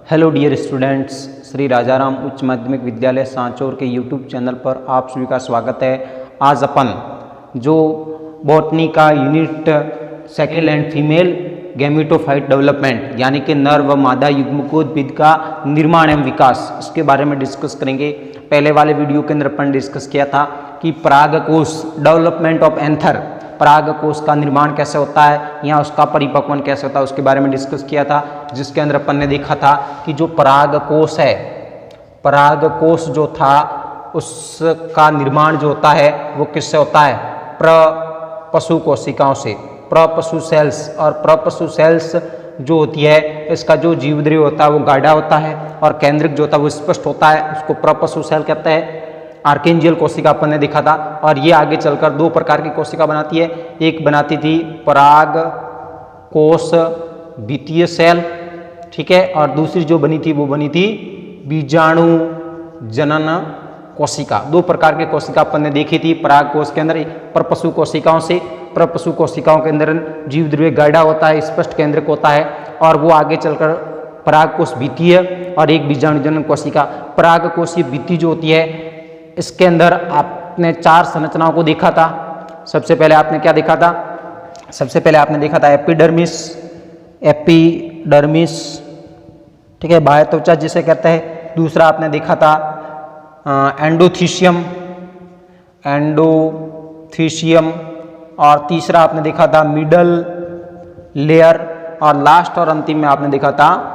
Hello dear students, Shri Rajaram उच्च माध्यमिक विद्यालय सांचौर के यूट्यूब चैनल पर आप सभी का स्वागत है। आज अपन जो बॉटनी का unit second and female gametophyte development यानी कि नर व मादा युग्मकोद्भिद का निर्माण एवं विकास, इसके बारे में डिस्कस करेंगे। पहले वाले वीडियो के अंदर अपन डिस्कस किया था कि परागकोश डेवलपमेंट ऑफ एंथर, परागकोश का निर्माण कैसे होता है या उसका परिपक्वन कैसे होता है उसके बारे में डिस्कस किया था, जिसके अंदर अपन ने देखा था कि जो परागकोश है, परागकोश जो था उसका निर्माण जो होता है वो किससे होता है? प्रपशु कोशिकाओं से, प्रपशु सेल्स। और प्रपशु सेल्स जो होती है इसका जो जीवद्रव्य होता है वो गाढ़ा होता है और केंद्रक जो होता है वो स्पष्ट होता है, उसको प्रपशु सेल कहते हैं। आर्केंजियल कोशिका अपन ने देखा था और ये आगे चलकर दो प्रकार की कोशिका बनाती है। एक बनाती थी पराग कोश द्वितीय सेल, ठीक है, और दूसरी जो बनी थी वो बनी थी बीजाणु जनन कोशिका। दो प्रकार की कोशिका अपन ने देखी थी पराग कोश के अंदर। प्रपशु कोशिकाओं से, प्रपशु कोशिकाओं के अंदर जीव द्रव्य गाढ़ा होता है, स्पष्ट केंद्रक होता है और वो आगे चलकर परागकोश द्वितीय और एक बीजाणु जनन कोशिका। परागकोशीय द्वितीय जो होती है इसके अंदर आपने चार संरचनाओं को देखा था। सबसे पहले आपने क्या देखा था? सबसे पहले आपने देखा था एपिडर्मिस, एपिडर्मिस, ठीक है, बाह्य त्वचा जिसे कहते हैं। दूसरा आपने देखा था एंडोथीशियम, एंडोथीशियम, और तीसरा आपने देखा था मिडल लेयर, और लास्ट और अंतिम में आपने देखा था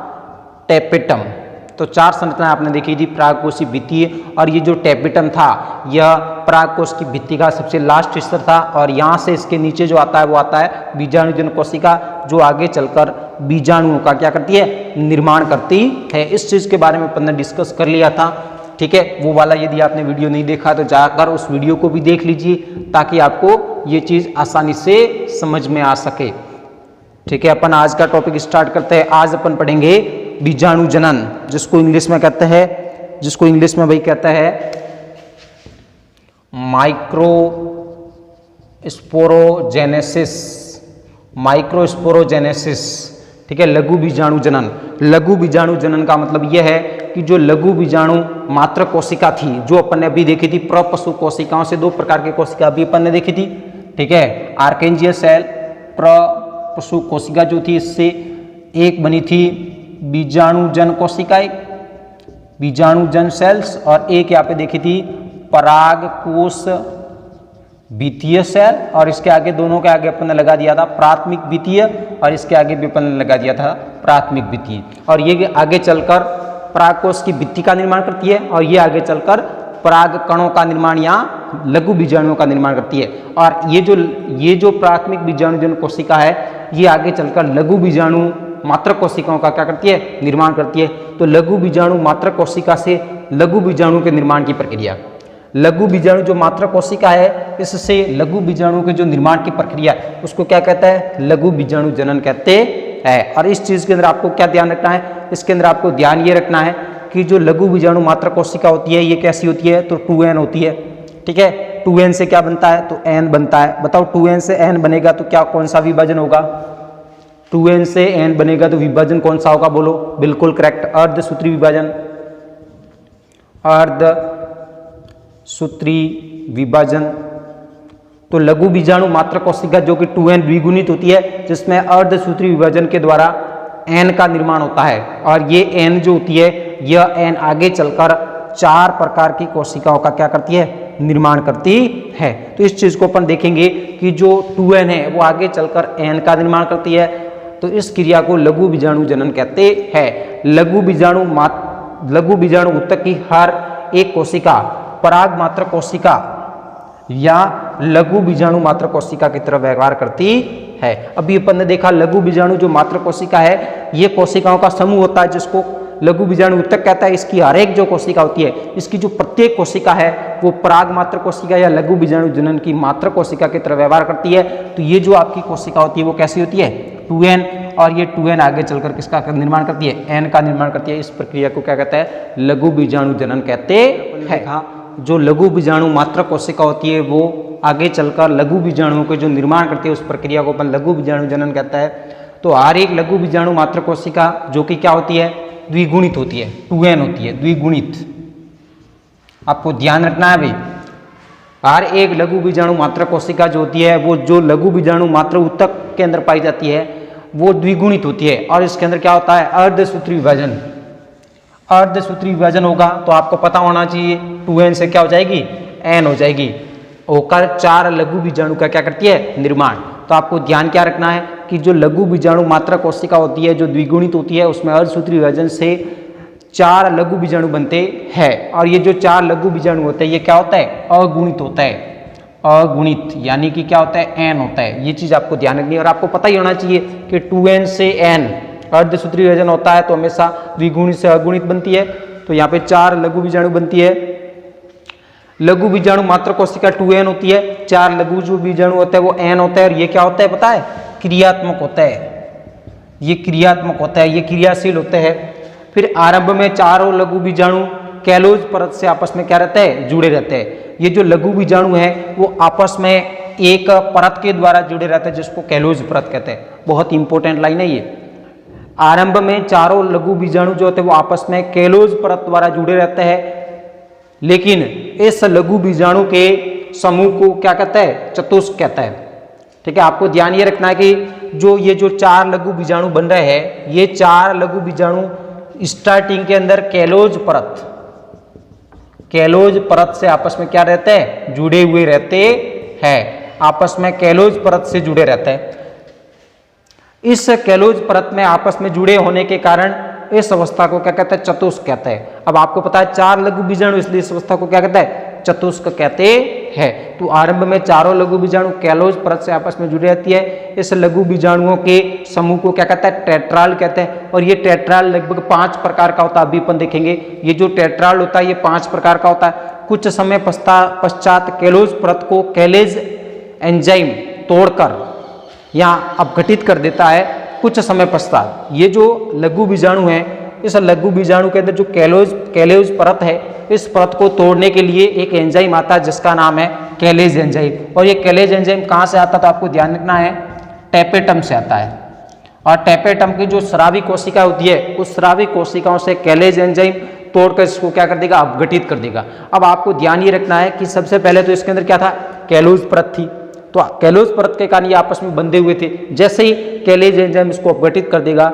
टेपिटम। तो चार संरचनाएं आपने देखी थी परागकोशी भित्ति, और ये जो टेपिटम था यह परागकोश की भित्ति का सबसे लास्ट स्तर था और यहाँ से इसके नीचे जो आता है वो आता है बीजाणुजन कोशिका, जो आगे चलकर बीजाणुओं का क्या करती है? निर्माण करती है। इस चीज के बारे में अपन ने डिस्कस कर लिया था, ठीक है। वो वाला यदि आपने वीडियो नहीं देखा तो जाकर उस वीडियो को भी देख लीजिए ताकि आपको ये चीज आसानी से समझ में आ सके, ठीक है। अपन आज का टॉपिक स्टार्ट करते हैं। आज अपन पढ़ेंगे बीजाणु जनन, जिसको इंग्लिश में कहते हैं, जिसको इंग्लिश में भाई कहते हैं माइक्रोस्पोरोजेनेसिस, माइक्रोस्पोरोजेनेसिस, ठीक है, लघु बीजाणु जनन। लघु बीजाणु जनन का मतलब यह है कि जो लघु बीजाणु मात्र कोशिका थी जो अपन ने अभी देखी थी प्रपशु कोशिकाओं से, दो प्रकार की कोशिका अभी अपन ने देखी थी, ठीक है। आर्केंजियल सेल, प्रपशु कोशिका जो थी इससे एक बनी थी बीजाणुजन कोशिका, एक बीजाणुजन सेल्स, और एक यहाँ पे देखी थी परागकोश द्वितीय सेल, और इसके आगे दोनों के आगे अपन ने लगा दिया था प्राथमिक द्वितीय, और इसके आगे भी अपन ने लगा दिया था प्राथमिक द्वितीय। और ये आगे चलकर परागकोश की भित्ति का निर्माण करती है और ये आगे चलकर पराग कणों का निर्माण या लघु बीजाणुओं का निर्माण करती है। और ये जो प्राथमिक बीजाणुजन कोशिका है ये आगे चलकर लघु बीजाणु मात्र कोशिकाओं का क्या करती है? निर्माण करती है। तो लघु बीजाणु मात्र कोशिका से लघु बीजाणु के निर्माण की प्रक्रिया, लघु बीजाणु जो मात्र कोशिका है इससे लघु बीजाणु के जो निर्माण की प्रक्रिया है उसको क्या कहता है? लघु बीजाणु जनन कहते हैं। और इस चीज के अंदर आपको क्या ध्यान रखना है? इसके अंदर आपको ध्यान ये रखना है कि जो लघु बीजाणु मात्र कोशिका होती है ये कैसी होती है? तो 2n होती है, ठीक है। 2n से क्या बनता है? तो n बनता है। बताओ 2n से n बनेगा तो क्या, कौन सा विभाजन होगा? 2n से n बनेगा तो विभाजन कौन सा होगा? बोलो। बिल्कुल करेक्ट, अर्धसूत्री विभाजन, अर्धसूत्री विभाजन। तो लघु बीजाणु मात्र कोशिका जो कि 2n द्विगुणित होती है, जिसमें अर्धसूत्री विभाजन के द्वारा n का निर्माण होता है, और ये n जो होती है यह n आगे चलकर चार प्रकार की कोशिकाओं का क्या करती है? निर्माण करती है। तो इस चीज को अपन देखेंगे कि जो 2n है वो आगे चलकर n का निर्माण करती है, तो इस क्रिया को लघु बीजाणु जनन कहते हैं। लघु बीजाणु ऊतक की हर एक कोशिका पराग मात्र कोशिका या लघु बीजाणु मात्र कोशिका की तरह व्यवहार करती है। अभी अपन ने देखा लघु बीजाणु जो मात्र कोशिका है ये कोशिकाओं का समूह होता है जिसको लघु बीजाणु ऊतक कहता है। इसकी हर एक जो कोशिका होती है, इसकी जो प्रत्येक कोशिका है वो पराग मात्र कोशिका या लघु बीजाणु जनन की मात्र कोशिका की तरह व्यवहार करती है। तो ये जो आपकी कोशिका होती है वो कैसी होती है? 2n, और ये 2n आगे चलकर किसका निर्माण करती है? n का निर्माण करती है। इस प्रक्रिया को क्या कहता है? लघु बीजाणु जनन कहते हैं। जो लघु बीजाणु मात्र कोशिका होती है वो आगे चलकर लघु बीजाणुओं के जो निर्माण करती है उस प्रक्रिया को अपन लघु बीजाणु जनन कहता है। तो हर एक लघु बीजाणु मात्र कोशिका जो कि क्या होती है? द्विगुणित होती है, 2n होती है, द्विगुणित। आपको ध्यान रखना है भाई, हर एक लघु बीजाणु मात्र कोशिका जो होती है, वो जो लघु बीजाणु मात्र ऊतक के अंदर पाई जाती है वो द्विगुणित होती है। और इसके अंदर क्या होता है, अर्धसूत्री विभाजन। अर्धसूत्री विभाजन होगा तो आपको पता होना चाहिए 2n से क्या हो जाएगी, n हो जाएगी, होकर 4 लघु बीजाणु का क्या करती है, निर्माण। तो आपको ध्यान क्या रखना है कि जो लघु बीजाणु मात्र कोशिका होती है जो द्विगुणित होती है, उसमें अर्धसूत्री विभाजन से 4 लघु बीजाणु बनते हैं। और ये जो 4 लघु बीजाणु होते हैं ये क्या होता है, अगुणित होता है, अगुणित, यानी कि क्या होता है, n होता है। ये चीज आपको ध्यान रखनी है। और आपको पता ही होना चाहिए कि 2n से n अर्धसूत्री विभाजन होता है तो हमेशा द्विगुणित से अगुणित बनती है। तो यहाँ पे 4 लघु बीजाणु बनती है। लघु बीजाणु मात्र कोशिका 2n होती है, 4 लघु जो बीजाणु होता है वो n होता है। और ये क्या होता है पता है, क्रियात्मक होता है, ये क्रियात्मक होता है, ये क्रियाशील होते हैं। फिर आरंभ में चारों लघु बीजाणु कैलोज परत से आपस में क्या रहते हैं, जुड़े रहते हैं। ये जो लघु बीजाणु है वो आपस में एक परत के द्वारा जुड़े रहते हैं जिसको कैलोज परत कहते हैं। बहुत इंपॉर्टेंट लाइन है ये। आरंभ में चारों लघु बीजाणु जो होते हैं वो आपस में कैलोज परत द्वारा जुड़े रहते हैं, लेकिन इस लघु बीजाणु के समूह को क्या कहता है, चतुष्क कहता है। ठीक है, आपको ध्यान ये रखना है कि ये जो 4 लघु बीजाणु बन रहे हैं, ये 4 लघु बीजाणु स्टार्टिंग के अंदर कैलोज परत से आपस में क्या रहते हैं, जुड़े हुए रहते हैं, आपस में कैलोज परत से जुड़े रहते हैं। इस कैलोज परत में आपस में जुड़े होने के कारण इस अवस्था को क्या कहते हैं, चतुष्क कहते हैं। अब आपको पता है 4 लघु बीजाणु, इसलिए इस अवस्था को क्या कहते हैं, चतुष्क कहते हैं। तो आरंभ में चारों लघु बीजाणु कैलोज परत से आपस में जुड़े रहती है। इस लघु बीजाणुओं के समूह को क्या कहता है, टेट्राल कहते हैं। और ये टेट्राल लगभग 5 प्रकार का होता है, अभी अपन देखेंगे। ये जो टेट्राल होता है ये 5 प्रकार का होता है। कुछ समय पश्चात कैलोज परत को कैलेज एंजाइम तोड़कर या अपघटित कर देता है। कुछ समय पश्चात ये जो लघु बीजाणु है, इस लघु बीजाणु के अंदर जो कैलेज परत है, इस परत को तोड़ने के लिए एक एंजाइम आता है जिसका नाम है कैलेज एंजाइम। और ये कैलेज एंजाइम कहाँ से आता है, तो आपको ध्यान रखना है, टैपेटम से आता है। और टैपेटम की जो स्रावी कोशिका होती है, उस स्रावी कोशिकाओं से कैलेज एंजाइम तोड़कर इसको क्या कर देगा, अपघटित कर देगा। अब आपको ध्यान ये रखना है कि सबसे पहले तो इसके अंदर क्या था, कैलोज परत थी। तो कैलोज परत के कारण ये आपस में बंधे हुए थे। जैसे ही कैलेज एंजाइम इसको अपघटित कर देगा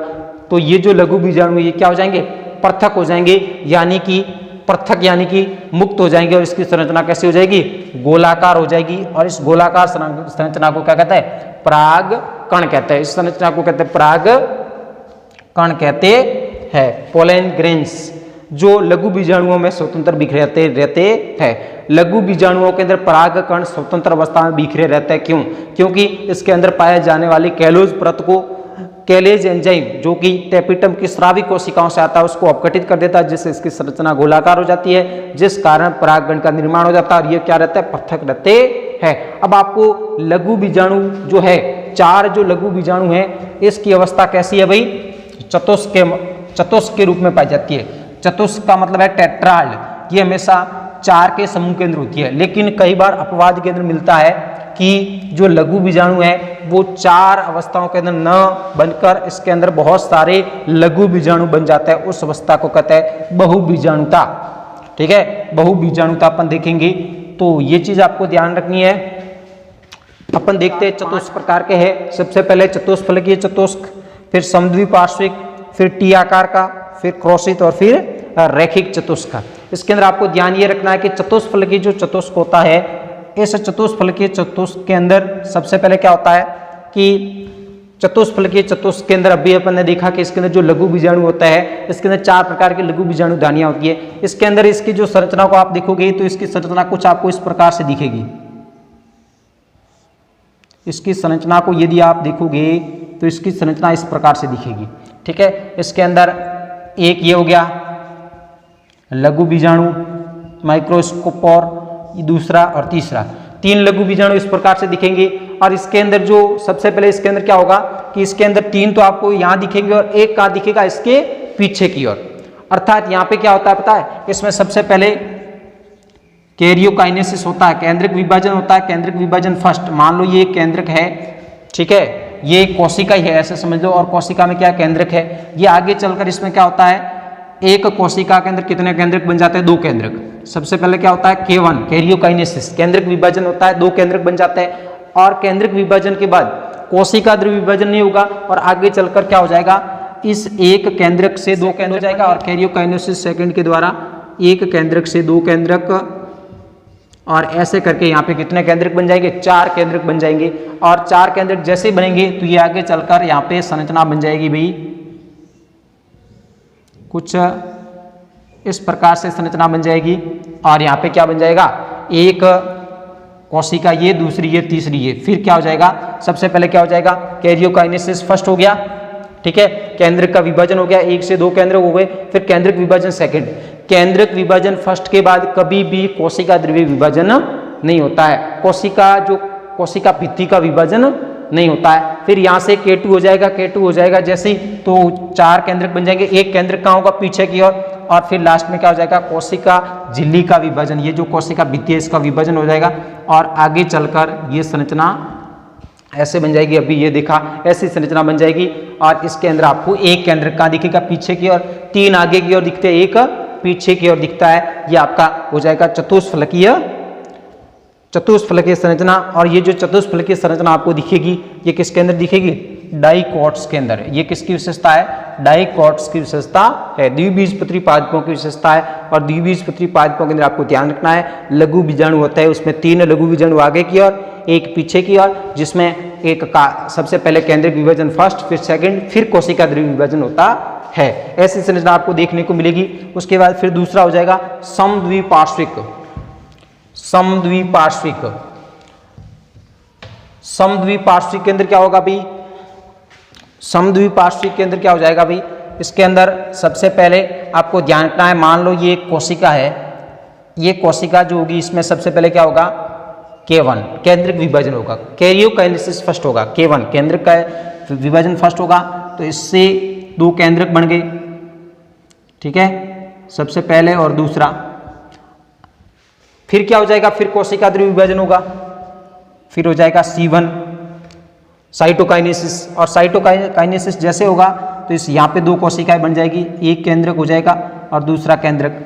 तो ये जो लघु बीजाणु ये क्या हो जाएंगे, पृथक हो जाएंगे, यानी कि पृथक यानी कि मुक्त हो जाएंगे। और इसकी संरचना कैसे हो जाएगी, गोलाकार हो जाएगी। और इस गोलाकार संरचना को क्या कहता है, पराग कण कहते हैं। इस संरचना को कहते हैं पराग कण कहते हैं। पोलन ग्रेन्स जो लघु बीजाणुओं में स्वतंत्र बिखरे रहते हैं। लघु बीजाणुओं के अंदर पराग कण स्वतंत्र अवस्था में बिखरे रहते हैं। क्यों? क्योंकि इसके अंदर पाए जाने वाली कैलोज परत को कैलेज एंजाइम जो कि टैपेटम की स्रावी कोशिकाओं से आता है उसको अपघटित कर देता है, जिससे इसकी संरचना गोलाकार हो जाती है, जिस कारण परागकण का निर्माण हो जाता है। और ये क्या रहता है, पृथक रहते हैं। अब आपको लघु बीजाणु जो है, 4 जो लघु बीजाणु है, इसकी अवस्था कैसी है भाई, चतुष्क के रूप में पाई जाती है। चतुष्क का मतलब है टेट्राल। ये हमेशा 4 के समूह के अंदर होती है, लेकिन कई बार अपवाद के अंदर मिलता है कि जो लघु बीजाणु है वो 4 अवस्थाओं के अंदर न बनकर इसके अंदर बहुत सारे लघु बीजाणु बन जाता है। उस अवस्था को कहते हैं बहुबीजाणुता। ठीक है, बहुबीजाणुता अपन देखेंगे। तो ये चीज आपको ध्यान रखनी है। अपन देखते हैं चतुष्क प्रकार के हैं। सबसे पहले चतुष्फलकीय चतुष्क, फिर समद्विपार्श्विक, फिर टी आकार का, फिर क्रॉसित और फिर रैखिक चतुष्क। इसके अंदर आपको ध्यान ये रखना है कि चतुष्फलकीय जो चतुष्क होता है, इस चतुष्फलकीय चतुष्क के अंदर सबसे पहले क्या होता है कि चतुष्फलकीय चतुष्क के अंदर अभी अपन ने देखा कि इसके अंदर जो लघु बीजाणु होता है, इसके अंदर 4 प्रकार के लघु बीजाणु दानियां होती है। इसके अंदर इसकी जो संरचना को आप देखोगे तो इसकी संरचना कुछ आपको इस प्रकार से दिखेगी। इसकी संरचना को यदि आप देखोगे तो इसकी संरचना इस प्रकार से दिखेगी। ठीक है, इसके अंदर एक ये हो गया लघु बीजाणु माइक्रोस्कोपोर, दूसरा और तीसरा, 3 लघु बीजाणु इस प्रकार से दिखेंगे। और इसके अंदर जो सबसे पहले इसके अंदर क्या होगा कि इसके अंदर 3 तो आपको यहां दिखेंगे और एक कहां दिखेगा, इसके पीछे की ओर। अर्थात यहां पे क्या होता है पता है, इसमें सबसे पहले कैरियोकाइनेसिस होता है, केंद्रक विभाजन होता है। केंद्रक विभाजन फर्स्ट, मान लो ये केंद्रक है, ठीक है, ये कोशिका ही है ऐसे समझ लो, और कोशिका में क्या केंद्रक है। ये आगे चलकर इसमें क्या होता है एक कोशिका के अंदर कितने केंद्रक बन जाते हैं? 2 केंद्रक। सबसे पहले क्या होता है? K1 कैरियोकाइनेसिस, केंद्रक विभाजन होता है, 2 केंद्रक बन जाते हैं। और केंद्रक विभाजन के बाद कोशिका द्रव्य विभाजन नहीं होगा और आगे चलकर क्या हो जाएगा? इस एक केंद्रक से 2 केंद्रक हो जाएगा और कैरियोकाइनेसिस सेकंड के द्वारा एक केंद्रक से 2 केंद्रक और ऐसे करके यहाँ पे कितने केंद्रक बन जाएंगे? 4 केंद्रक बन जाएंगे। और 4 केंद्रक जैसे बनेंगे तो ये आगे चलकर यहाँ पे संरचना बन जाएगी भाई कुछ इस प्रकार से संरचना बन जाएगी। और यहाँ पे क्या बन जाएगा? एक कोशिका ये, दूसरी ये, तीसरी ये। फिर क्या हो जाएगा? सबसे पहले क्या हो जाएगा? कैरियोकाइनेसिस फर्स्ट हो गया, ठीक है, केंद्रक का विभाजन हो गया, 1 से 2 केंद्रक हो गए। फिर केंद्रक विभाजन सेकंड। केंद्रक विभाजन फर्स्ट के बाद कभी भी कोशिका द्रव्य विभाजन नहीं होता है, कोशिका भित्ति का विभाजन नहीं होता है। फिर यहाँ से K2 हो जाएगा, K2 हो जाएगा जैसे ही तो 4 केंद्रक बन जाएंगे। एक केंद्रक कहाँ होगा? पीछे की ओर। और फिर लास्ट में क्या हो जाएगा? कोशिका झिल्ली का विभाजन, ये जो कोशिका भित्ति है इसका विभाजन हो जाएगा और आगे चलकर ये संरचना ऐसे बन जाएगी। अभी ये देखा, ऐसी संरचना बन जाएगी और इसके अंदर आपको एक केंद्रक कहाँ दिखेगा? पीछे की ओर। 3 आगे की ओर दिखते हैं, एक पीछे की ओर दिखता है। ये आपका हो जाएगा चतुष्फलकीय संरचना। और ये जो चतुष्फलकीय संरचना आपको दिखेगी, ये किसके अंदर दिखेगी? डाइकोट्स के अंदर। ये किसकी विशेषता है? डाइकोट्स की विशेषता है, द्विबीजपत्री पादपों की विशेषता है। और द्विबीजपत्री पादपों के अंदर आपको ध्यान रखना है लघु बीजाणु होता है, उसमें 3 लघु बीजाणु आगे की ओर, एक पीछे की ओर, जिसमें एक का सबसे पहले केंद्रक विभाजन फर्स्ट, फिर सेकंड, फिर कोशिका द्रव्य विभाजन होता है। ऐसी संरचना आपको देखने को मिलेगी। उसके बाद फिर दूसरा हो जाएगा समद्विपार्श्विक। समद्विपार्श्विक के अंदर क्या होगा भाई? समद्विपार्श्विक के अंदर क्या हो जाएगा भाई? इसके अंदर सबसे पहले आपको ध्यान रखना है, मान लो ये एक कोशिका है, ये कोशिका जो होगी इसमें सबसे पहले क्या होगा? K1 केंद्रक विभाजन होगा, कैरियोकाइनेसिस फर्स्ट होगा। K1 केंद्रक का विभाजन फर्स्ट होगा, तो इससे 2 केंद्रक बन गए, ठीक है, सबसे पहले और दूसरा। फिर क्या हो जाएगा? फिर कोशिका द्रव्य विभाजन होगा, फिर हो जाएगा C1 साइटोकाइनेसिस। और साइटोकाइनेसिस जैसे होगा तो इस यहाँ पे 2 कोशिकाएं बन जाएगी, एक केंद्रक हो जाएगा और दूसरा केंद्रक,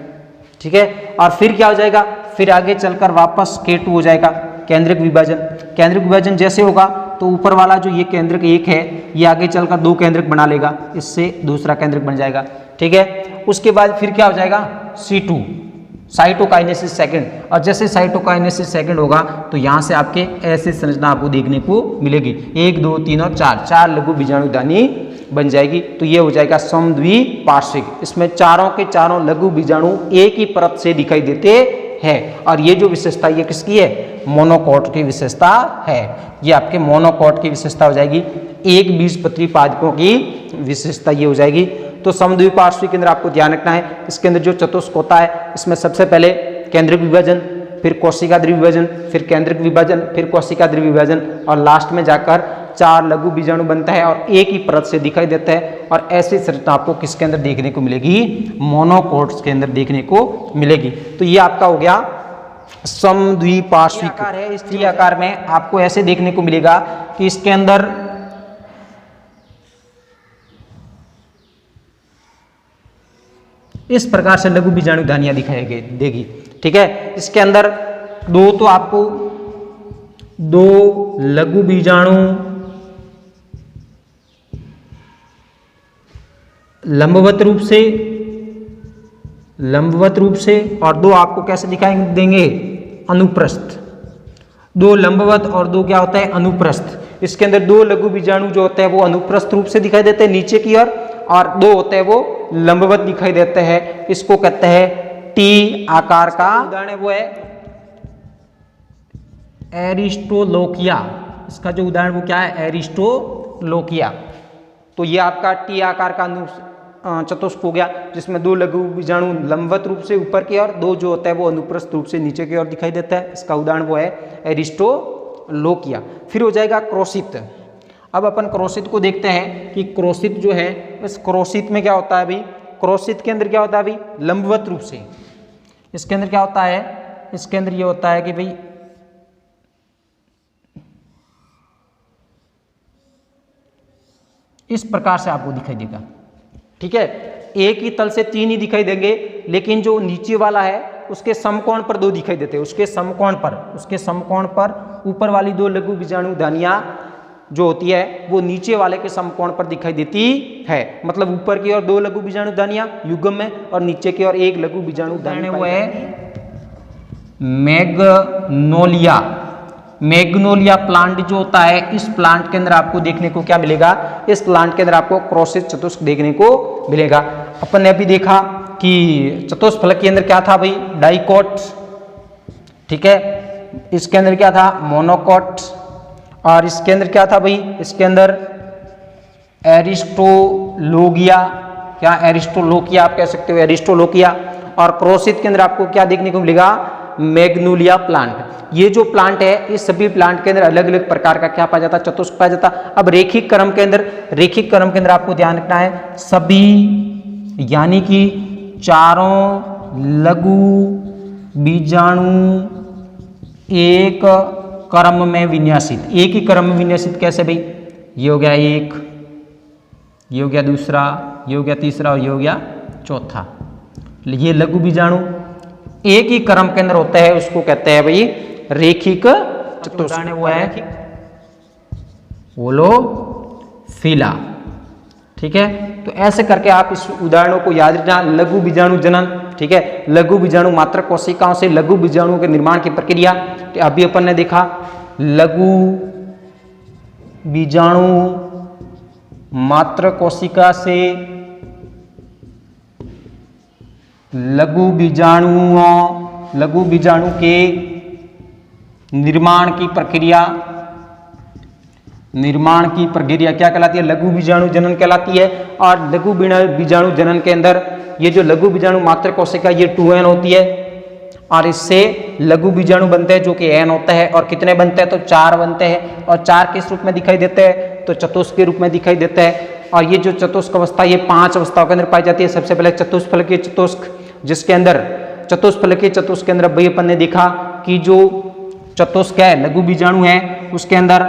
ठीक है। और फिर क्या हो जाएगा? फिर आगे चलकर वापस K2 हो जाएगा, केंद्रक विभाजन। केंद्रक विभाजन जैसे होगा तो ऊपर वाला जो ये केंद्रक 1 है, ये आगे चलकर 2 केंद्रक बना लेगा, इससे दूसरा केंद्रक बन जाएगा, ठीक है। उसके बाद फिर क्या हो जाएगा? C2 cytokinesis second. और जैसे साइटोकाइनेसिस सेकंड होगा तो यहाँ से आपके ऐसे संरचना आपको देखने को मिलेगी, 1 2 3 और 4 लघु बीजाणुधानी बन जाएगी। तो ये हो जाएगा समद्विपार्श्विक। इसमें चारों के चारों लघु बीजाणु एक ही परत से दिखाई देते हैं। और ये जो विशेषता ये किसकी है? मोनोकोट की विशेषता है। ये आपके मोनोकोट की विशेषता हो जाएगी, एक बीजपत्री पादपों की विशेषता ये हो जाएगी। तो समद्विपार्श्विक के अंदर आपको ध्यान रखना है, इसके अंदर जो चतुष्क होता है इसमें सबसे पहले केंद्रक विभाजन, फिर कोशिका द्रव्य विभाजन, फिर केंद्रक विभाजन, फिर कोशिका द्रव्य विभाजन और लास्ट में जाकर 4 लघु बीजाणु बनता है और एक ही परत से दिखाई देता है। और ऐसी संरचना आपको किसके अंदर देखने को मिलेगी? मोनोकोट्स के अंदर देखने को मिलेगी। तो ये आपका हो गया समद्विपार्श्विक आकार है। इस आकार में आपको ऐसे देखने को मिलेगा कि इसके अंदर इस प्रकार से लघु बीजाणुधानियां दिखाई देगी, ठीक है। इसके अंदर 2 तो आपको 2 लघु बीजाणु लंबवत रूप से और 2 आपको कैसे दिखाई देंगे? अनुप्रस्थ। 2 लंबवत और 2 क्या होता है? अनुप्रस्थ। इसके अंदर 2 लघु बीजाणु जो होते हैं वो अनुप्रस्थ रूप से दिखाई देते हैं नीचे की ओर, और 2 होते हैं वो लंबवत दिखाई देते हैं। इसको कहते हैं टी आकार का उदाहरण वो है एरिस्टोलोकिया। इसका जो उदाहरण वो क्या है? एरिस्टोलोकिया। तो ये आपका टी आकार का चतुष्क हो गया, जिसमें 2 लघु बीजाणु लंबवत रूप से ऊपर की ओर, 2 जो होता है वो अनुप्रस्थ रूप से नीचे की ओर दिखाई देता है। इसका उदाहरण वो है एरिस्टोलोकिया। फिर हो जाएगा क्रोशित। अब अपन क्रोशित को देखते हैं कि क्रोशित जो है, इस क्रोशित में क्या होता है भाई? क्रोशित के अंदर क्या होता है भाई? लंबवत रूप से। इसके अंदर क्या होता है? इसके अंदर ये होता है कि भाई इस प्रकार से आपको दिखाई देगा, ठीक है। एक ही तल से 3 ही दिखाई देंगे, लेकिन जो नीचे वाला है उसके समकोण पर 2 दिखाई देते हैं। उसके समकोण पर ऊपर वाली 2 लघु बीजाणु दानियां जो होती है वो नीचे वाले के समकोण पर दिखाई देती है। मतलब ऊपर की ओर 2 लघु बीजाणु दानियां युग्म में और नीचे की ओर 1 लघु बीजाणु दानी। वो है मैग्नोलिया प्लांट जो होता है, इस प्लांट के अंदर आपको देखने को क्या मिलेगा, इस प्लांट के अंदर आपको क्रॉसिस चतुष्क देखने को मिलेगा। अपन ने अभी देखा कि चतुष्फलक के अंदर क्या था भाई, डाइकोट, ठीक है। इसके अंदर क्या था, मोनोकोट। और इसके अंदर क्या था भाई, इसके अंदर एरिस्टोलोगिया, क्या एरिस्टोलोकिया आप कह सकते हो, एरिस्टोलोकिया। और क्रोसित के अंदर आपको क्या देखने को मिलेगा, मैग्नोलिया प्लांट। ये जो प्लांट है, इस सभी प्लांट के अंदर अलग अलग प्रकार का क्या पाया जाता है, चतुष्क पाया जाता। अब रेखिक क्रम के अंदर आपको ध्यान रखना है, सभी यानी कि चारों लघु बीजाणु एक क्रम में विन्यासित, एक ही क्रम में विन्यासित। कैसे भाई, ये हो गया एक, ये हो गया दूसरा, ये हो गया तीसरा और ये हो गया चौथा। ये लघु बीजाणु एक ही क्रम के अंदर होता है, उसको कहते हैं भाई रेखिक चतुष्क। वो है होलोफिला, ठीक है। तो ऐसे करके आप इस उदाहरणों को याद रखना। लघु बीजाणु जनन, ठीक है, लघु बीजाणु मात्र कोशिकाओं से लघु बीजाणुओं के निर्माण की प्रक्रिया। तो अभी अपन ने देखा लघु बीजाणु मात्र कोशिका से लघु बीजाणु के निर्माण की प्रक्रिया क्या कहलाती है, लघु बीजाणु जनन कहलाती है। और लघु बीजाणु जनन के अंदर ये जो लघु बीजाणु मात्र कोशिका ये 2n होती है और इससे लघु बीजाणु बनते हैं जो कि n होता है। और कितने बनते हैं, तो 4 बनते हैं। और 4 किस रूप में दिखाई देते हैं, तो चतुष्क के रूप में दिखाई देते हैं। और ये जो चतुष्क अवस्था ये 5 अवस्थाओं के अंदर पाई जाती है। सबसे पहले चतुष्फलकीय चतुष्क, जिसके अंदर चतुष्फलकीय चतुष्क के अंदर भाई अपन ने देखा कि जो चतुष्क है, लघु बीजाणु है, उसके अंदर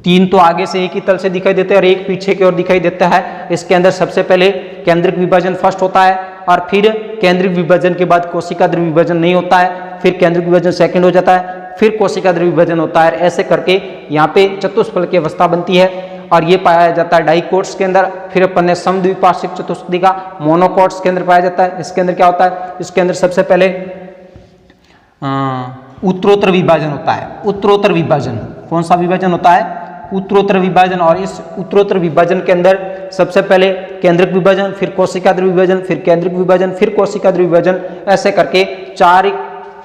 3 तो आगे से एक ही तल से दिखाई देते हैं और एक पीछे की ओर दिखाई देता है। इसके अंदर सबसे पहले केंद्रिक विभाजन फर्स्ट होता है और फिर केंद्रिक विभाजन के बाद कोशिका द्रव्य विभाजन नहीं होता है, फिर केंद्रिक विभाजन सेकंड हो जाता है, फिर कोशिका द्रव्य विभाजन होता है। ऐसे करके यहाँ पे चतुष्फलक की अवस्था बनती है और ये पाया जाता है डाइकोट्स के अंदर। फिर अपन ने समद्विपार्श्विक चतुष्क देखा, मोनोकोट्स के अंदर पाया जाता है। इसके अंदर क्या होता है, इसके अंदर सबसे पहले उत्तरोत्तर विभाजन होता है। उत्तरोत्तर विभाजन कौन सा विभाजन होता है, उत्तरोत्तर विभाजन। और इस उत्तरोत्तर विभाजन के अंदर सबसे पहले केंद्रिक विभाजन, फिर कोशिका द्रव्य विभाजन, फिर केंद्रिक विभाजन, फिर कोशिका द्रव्य विभाजन। ऐसे करके 4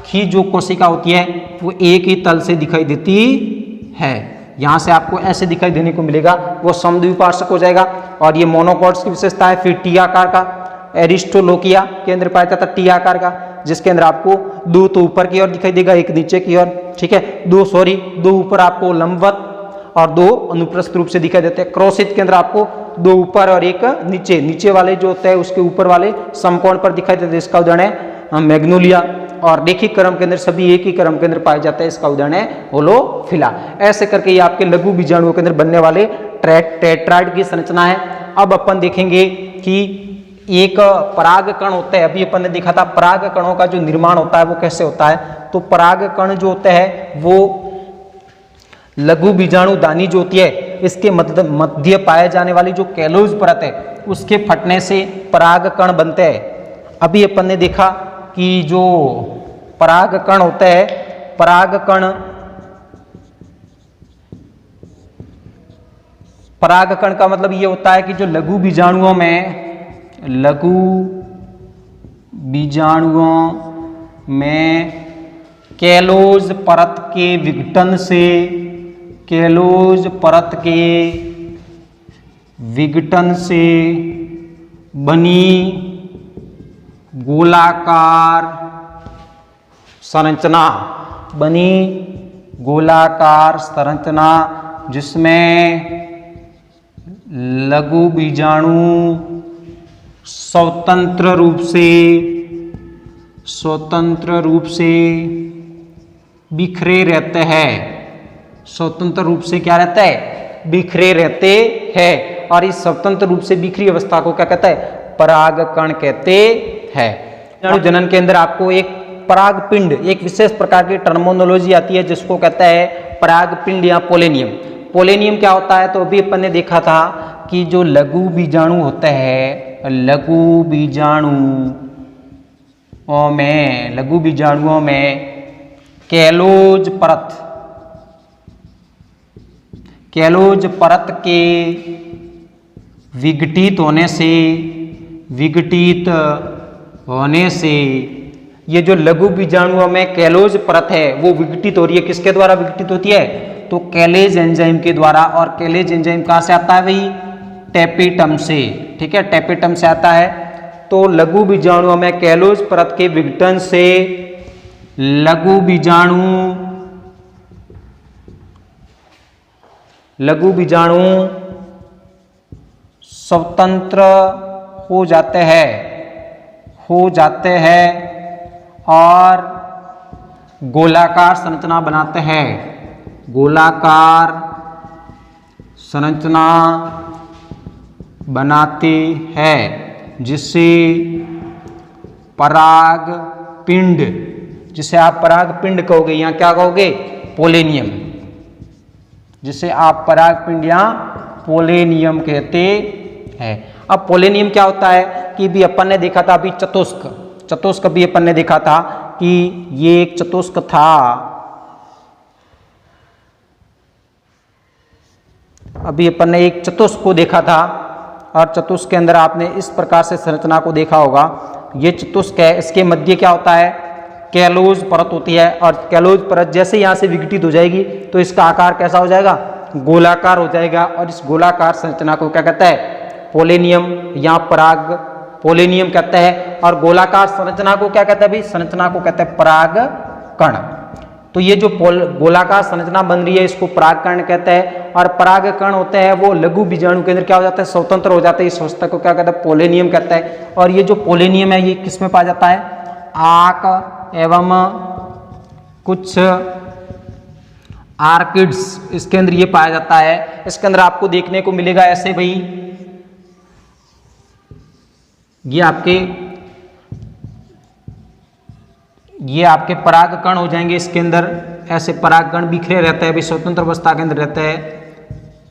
ही जो कोशिका होती है वो एक ही तल से दिखाई देती है। यहाँ से आपको ऐसे दिखाई देने को मिलेगा, वो समद्विपार्श्विक हो जाएगा। और ये मोनोकोट्स की विशेषता है। फिर टी आकार का, एरिस्टोलोकिया के अंदर पाया जाता है टी आकार का, जिसके अंदर आपको 2 तो ऊपर की ओर दिखाई देगा, एक नीचे की ओर, ठीक है। 2 ऊपर आपको लंबवत और 2 अनुप्रस्थ रूप से दिखाई देते हैं। क्रोसित के अंदर आपको 2 ऊपर और एक नीचे वाले जो होते हैं उसके ऊपर वाले समकोण पर दिखाई देते हैं। इसका उदाहरण है मैग्नोलिया। और रेखिक क्रम के अंदर सभी एक ही क्रम के अंदर पाए जाते हैं। इसका उदाहरण है होलोफिला। ऐसे करके ये आपके लघु बीजाणुओं के अंदर बनने वाले टेट्राइड की संरचना है। अब अपन देखेंगे कि एक परागकण होता है। अभी अपन ने देखा था परागकणों का जो निर्माण होता है वो कैसे होता है। तो परागकण जो होता है वो लघु बीजाणु दानी जो होती है इसके मध्य पाए जाने वाली जो कैलोज परत है उसके फटने से परागकण बनते हैं। अभी अपन ने देखा कि जो परागकण होते हैं, परागकण का मतलब ये होता है कि जो लघु बीजाणुओं में कैलोज परत के विघटन से बनी गोलाकार संरचना जिसमें लघु बीजाणु स्वतंत्र रूप से बिखरे रहते हैं। स्वतंत्र रूप से क्या रहता है, बिखरे रहते हैं। और इस स्वतंत्र रूप से बिखरी अवस्था को क्या कहता है, परागकण कहते हैं। जनन के अंदर आपको एक परागपिंड, एक विशेष प्रकार की टर्मिनोलॉजी आती है जिसको कहता है परागपिंड या पोलेनियम। पोलेनियम क्या होता है, तो अभी अपन ने देखा था कि जो लघु बीजाणु होता है, लघु बीजाणुओं में कैलोज परत के विघटित होने से ये जो लघु बीजाणुओं में कैलोज परत है वो विघटित हो रही है। किसके द्वारा विघटित होती है, तो कैलेज एंजाइम के द्वारा। और कैलेज एंजाइम कहाँ से आता है भाई, टेपिटम से, ठीक है, टेपिटम से आता है। तो लघु बीजाणुओं में कैलोज परत के विघटन से लघु बीजाणु स्वतंत्र हो जाते हैं और गोलाकार संरचना बनाते हैं, गोलाकार संरचना बनाते हैं, जिसे आप परागपिंड कहोगे या क्या कहोगे, पोलेनियम, जिसे आप परागपिंड या पोलेनियम कहते हैं। अब पोलेनियम क्या होता है कि भी अपन ने देखा था अभी चतुष्क भी अपन ने देखा था कि ये एक चतुष्क था। अभी अपन ने एक चतुष्क को देखा था और चतुष्क के अंदर आपने इस प्रकार से संरचना को देखा होगा। ये चतुष्क है, इसके मध्य क्या होता है, कैलोज परत होती है। और कैलोज परत जैसे यहाँ से विघटित हो जाएगी तो इसका आकार कैसा हो जाएगा, गोलाकार हो जाएगा। और इस गोलाकार संरचना को क्या कहता है, पोलेनियम या पराग पोलेनियम कहते हैं। और गोलाकार संरचना को क्या कहता है भाई, संरचना को कहते हैं परागकण। तो ये जो गोलाकार संरचना बन रही है इसको परागकण कहते हैं। और परागकण होते हैं वो लघु बीजाणु के अंदर क्या हो जाता है, स्वतंत्र हो जाते हैं। इस अवस्था को क्या कहते हैं, पोलेनियम कहता है। और ये जो पोलेनियम है ये किस में पाया जाता है, आक एवं कुछ आर्किड्स, इसके अंदर ये पाया जाता है। इसके अंदर आपको देखने को मिलेगा ऐसे भाई, ये आपके परागकण हो जाएंगे। इसके अंदर ऐसे परागकण बिखरे रहते हैं, अभी स्वतंत्र अवस्था के अंदर रहते हैं।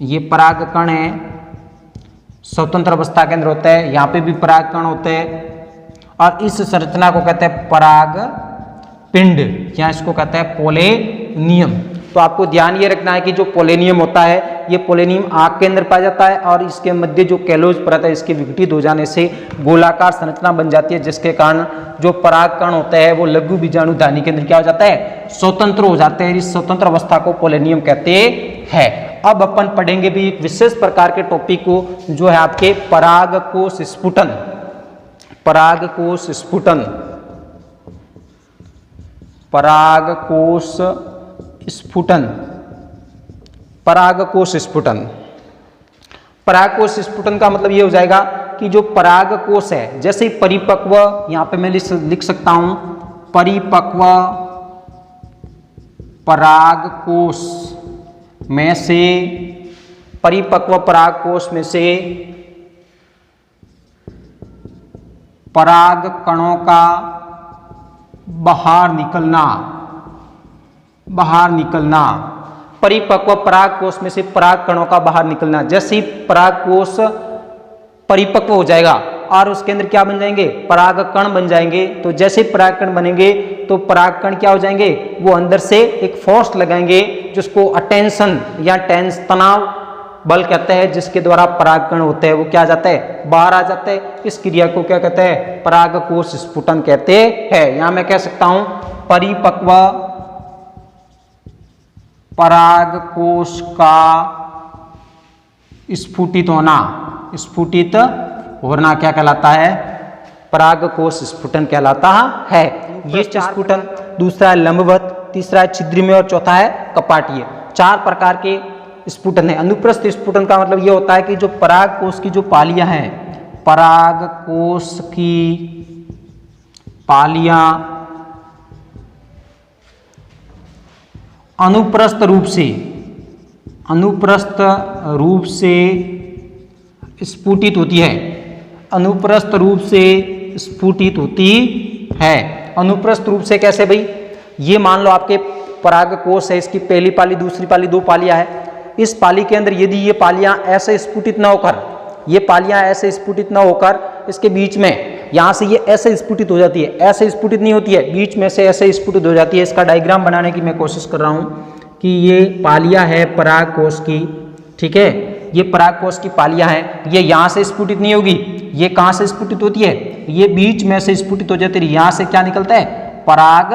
ये परागकण है, स्वतंत्र अवस्था के अंदर होता है। यहाँ पे भी परागकण होते हैं और इस संरचना को कहते हैं परागपिंड या इसको कहते हैं पोलेनियम। तो आपको ध्यान ये रखना है कि जो पोलेनियम होता है ये पोलेनियम आग के अंदर पाया जाता है और इसके मध्य जो कैलोज परत है इसके विघटित हो जाने से गोलाकार संरचना बन जाती है, जिसके कारण जो परागकण होते हैं वो लघु बीजाणु धानी के अंदर क्या हो जाता है, स्वतंत्र हो जाते हैं। इस स्वतंत्र अवस्था को पोलेनियम कहते हैं। अब अपन पढ़ेंगे भी एक विशेष प्रकार के टॉपिक को जो है आपके परागकोश स्फुटन। परागकोश स्फुटन, परागकोश स्फुटन, परागकोश स्फुटन। परागकोश स्फुटन का मतलब ये हो जाएगा कि जो परागकोश है, जैसे ही परिपक्व, यहां पे मैं लिख सकता हूं परिपक्व परागकोश में से, परिपक्व परागकोश में से पराग कणों का बाहर निकलना, परिपक्व परागकोश में से पराग कणों का बाहर निकलना। जैसे ही परागकोश परिपक्व हो जाएगा और उसके अंदर क्या बन जाएंगे, परागकण बन जाएंगे। तो जैसे परागकण बनेंगे तो परागकण क्या हो जाएंगे, वो अंदर से एक फोर्स लगाएंगे जिसको अटेंशन या तनाव बल कहते हैं, जिसके द्वारा परागकण होते हैं वो क्या जाता है, बाहर आ जाते हैं। इस क्रिया को क्या कहते हैं, परागकोश स्फुटन कहते हैं। यहां मैं कह सकता हूं परिपक्व परागकोश का स्फुटित होना क्या कहलाता है, परागकोश स्फुटन कहलाता है। ये स्फुटन, दूसरा है लंबवत, तीसरा है छिद्रिमय और चौथा है कपाटीय। 4 प्रकार के स्फुटन है। अनुप्रस्थ स्फुटन का मतलब ये होता है कि जो परागकोश की जो पालियां हैं, परागकोश की पालियां अनुप्रस्थ रूप से स्फुटित होती है, अनुप्रस्थ रूप से स्फुटित होती है। अनुप्रस्थ रूप से कैसे भाई? ये मान लो आपके परागकोश है, इसकी पहली पाली, दूसरी पाली, 2 पालियां है। इस पाली के अंदर यदि ये पालियां ऐसे स्फुटित ना होकर, ये पालियां ऐसे स्फुटित ना होकर इसके बीच में यहाँ से ये ऐसे स्फुटित हो जाती है, ऐसे स्फुटित नहीं होती है, बीच में से ऐसे स्फुटित हो जाती है। इसका डायग्राम बनाने की मैं कोशिश कर रहा हूँ कि ये पालियां है परागकोश की, ठीक है, ये परागकोश की पालियां हैं। ये यहाँ से स्फुटित नहीं होगी, ये कहाँ से स्फुटित होती है? ये बीच में से स्फुटित हो जाती है। यहाँ से क्या निकलता है? पराग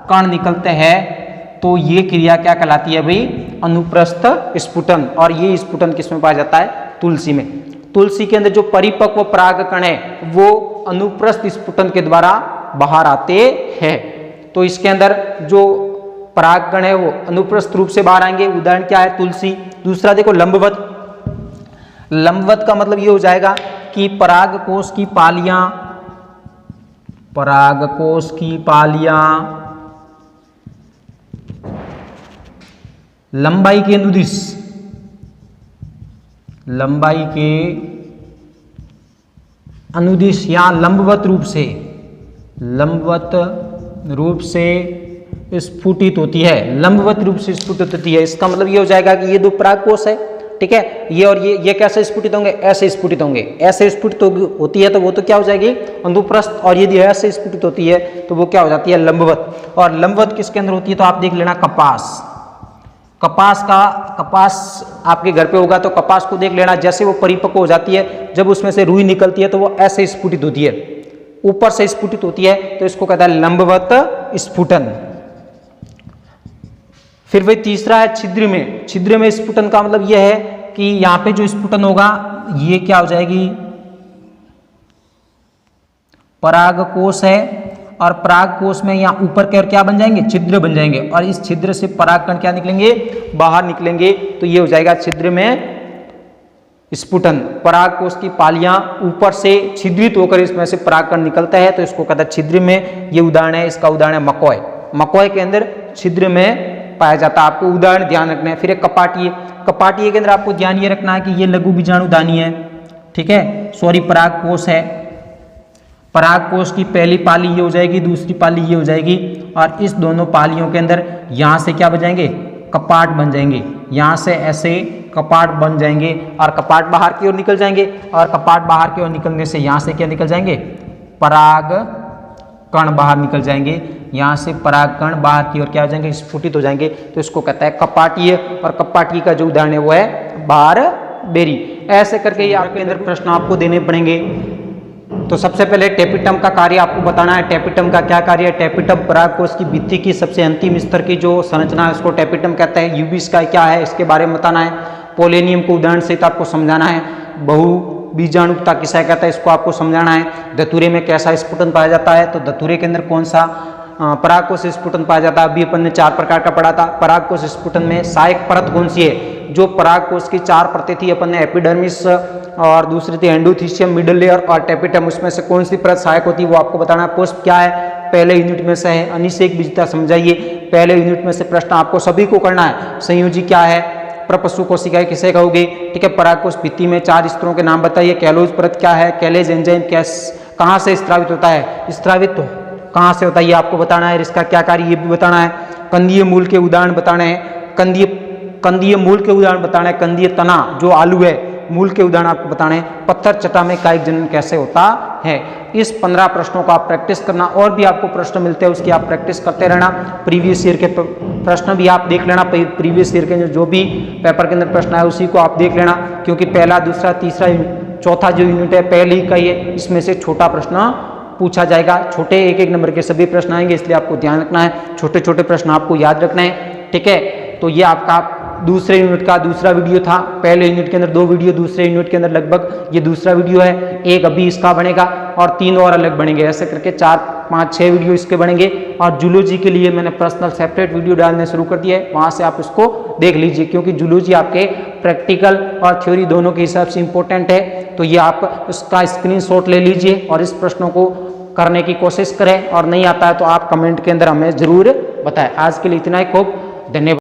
कण निकलते हैं। तो ये क्रिया क्या कहलाती है भाई? अनुप्रस्थ स्फुटन। और ये स्फुटन किसमें पाया जाता है? तुलसी में। तुलसी के अंदर जो परिपक्व पराग कण है वो अनुप्रस्थ स्फुटन के द्वारा बाहर आते हैं। तो इसके अंदर जो पराग कण है वो अनुप्रस्थ रूप से बाहर आएंगे। उदाहरण क्या है? तुलसी। दूसरा देखो लंबवत। लंबवत का मतलब ये हो जाएगा कि परागकोश की पालियां, परागकोश की पालियां लंबाई के अनुदिश, लंबाई के अनुदिश या लंबवत रूप से, लंबवत रूप से स्फुटित होती है। लंबवत रूप से स्फुटित होती है, इसका मतलब ये हो जाएगा कि ये 2 परागकोश है, ठीक है, ये और ये कैसे स्फुटित होंगे? ऐसे स्फुटित होंगे। ऐसे स्फुटित होती है तो वो तो क्या हो जाएगी? अनुप्रस्थ। और यदि ऐसे स्फुटित होती है तो वो क्या हो जाती है? लंबवत। और लंबवत किसके अंदर होती है? तो आप देख लेना कपास। कपास आपके घर पे होगा तो कपास को देख लेना, जैसे वो परिपक्व हो जाती है, जब उसमें से रुई निकलती है तो वो ऐसे स्फुटित होती है, ऊपर से स्फुटित होती है, तो इसको कहता है लंबवत स्फुटन। फिर वही तीसरा है छिद्र में। छिद्र में स्फुटन का मतलब यह है कि यहाँ पे जो स्फुटन होगा ये क्या हो जाएगी? परागकोश है और परागकोश में यहाँ ऊपर के और क्या बन जाएंगे? छिद्र बन जाएंगे। और इस छिद्र से परागकण क्या निकलेंगे? बाहर निकलेंगे। तो ये हो जाएगा छिद्र में स्फुटन। परागकोश की पालियां ऊपर से छिद्रित होकर इसमें से परागकण निकलता है, तो इसको कहता है छिद्र में। ये उदाहरण है, इसका उदाहरण है मकोय। मकोय के अंदर छिद्र में पाया जाता है। आपको उदाहरण ध्यान रखना है। फिर एक कपाटीय। कपाटीय के अंदर आपको ध्यान ये रखना है कि ये लघु बीजाणुधानी है, ठीक है, सॉरी परागकोश है। परागकोश की पहली पाली ये हो जाएगी, दूसरी पाली ये हो जाएगी, और इस दोनों पालियों के अंदर यहाँ से क्या बन जाएंगे? कपाट बन जाएंगे। यहाँ से ऐसे कपाट बन जाएंगे और कपाट बाहर की ओर निकल जाएंगे, और कपाट बाहर की ओर निकलने से यहाँ से क्या निकल जाएंगे? पराग कण बाहर निकल जाएंगे। यहाँ से पराग कण बाहर की ओर क्या हो जाएंगे? स्फुटित हो जाएंगे। तो इसको कहता है कपाटीय। और कपाटीय का जो उदाहरण है वो है बारबेरी। ऐसे करके ये आपके अंदर प्रश्न आपको देने पड़ेंगे। तो सबसे पहले टेपिटम का कार्य आपको बताना है। टेपिटम का क्या कार्य है? टेपिटम परागकोश की भित्ति की सबसे अंतिम स्तर की जो संरचना है उसको टेपिटम कहते हैं। यूबिस का क्या है इसके बारे में बताना है। पोलेनियम को उदाहरण सहित आपको समझाना है। बहु बीजाणुकता किसे कहता है इसको आपको समझाना है। धतूरे में कैसा स्फुटन पाया जाता है, तो धतूरे के अंदर कौन सा परागकोश स्फुटन पाया जाता है। अभी अपन ने 4 प्रकार का पढ़ा था। परागकोश स्फुटन में सहायक परत कौन सी है? जो परागकोश की 4 परतें थी अपन ने, एपिडर्मिस और दूसरी थी एंडोथीसियम, मिडल लेयर और टेपिटम, उसमें से कौन सी परत सहायक होती है वो आपको बताना है। पुष्प क्या है? पहले यूनिट में से है। अनिषेक बीजता समझाइए। पहले यूनिट में से प्रश्न आपको सभी को करना है। संयोजी क्या है? प्रपशु कोशिकाएं किसे कहोगे? ठीक है। परागकोश भित्ति में 4 स्तरों के नाम बताइए। कैलोज परत क्या है? कैलेज एंजाइम कहाँ से स्त्रावित होता है? स्त्रावित कहाँ से होता है ये आपको बताना है। इसका क्या कार्य ये भी बताना है। कंदीय मूल के उदाहरण बताने हैं। कंदीय मूल के उदाहरण बताना है। कंदीय तना जो आलू है, मूल के उदाहरण आपको बताने हैं। पत्थर चट्टा में कायिक जनन कैसे होता है। इस 15 प्रश्नों को आप प्रैक्टिस करना। और भी आपको प्रश्न मिलते हैं उसकी आप प्रैक्टिस करते रहना। प्रीवियस ईयर के प्रश्न भी आप देख लेना। प्रीवियस ईयर के जो भी पेपर के अंदर प्रश्न है उसी को आप देख लेना, क्योंकि पहला, दूसरा, तीसरा, चौथा जो यूनिट है पहले का ये, इसमें से छोटा प्रश्न पूछा जाएगा। छोटे 1-1 नंबर के सभी प्रश्न आएंगे, इसलिए आपको ध्यान रखना है। छोटे छोटे प्रश्न आपको याद रखना है, ठीक है। तो ये आपका दूसरे यूनिट का दूसरा वीडियो था। पहले यूनिट के अंदर 2 वीडियो, दूसरे यूनिट के अंदर लगभग ये दूसरा वीडियो है। एक अभी इसका बनेगा और 3 और अलग बनेंगे। ऐसे करके 4, 5, 6 वीडियो इसके बनेंगे। और जूलॉजी के लिए मैंने पर्सनल सेपरेट वीडियो डालने शुरू कर दिया है, वहाँ से आप इसको देख लीजिए, क्योंकि जूलॉजी आपके प्रैक्टिकल और थ्योरी दोनों के हिसाब से इंपॉर्टेंट है। तो ये आप इसका स्क्रीनशॉट ले लीजिए और इस प्रश्नों को करने की कोशिश करें। और नहीं आता है तो आप कमेंट के अंदर हमें जरूर बताएं। आज के लिए इतना ही। खूब धन्यवाद।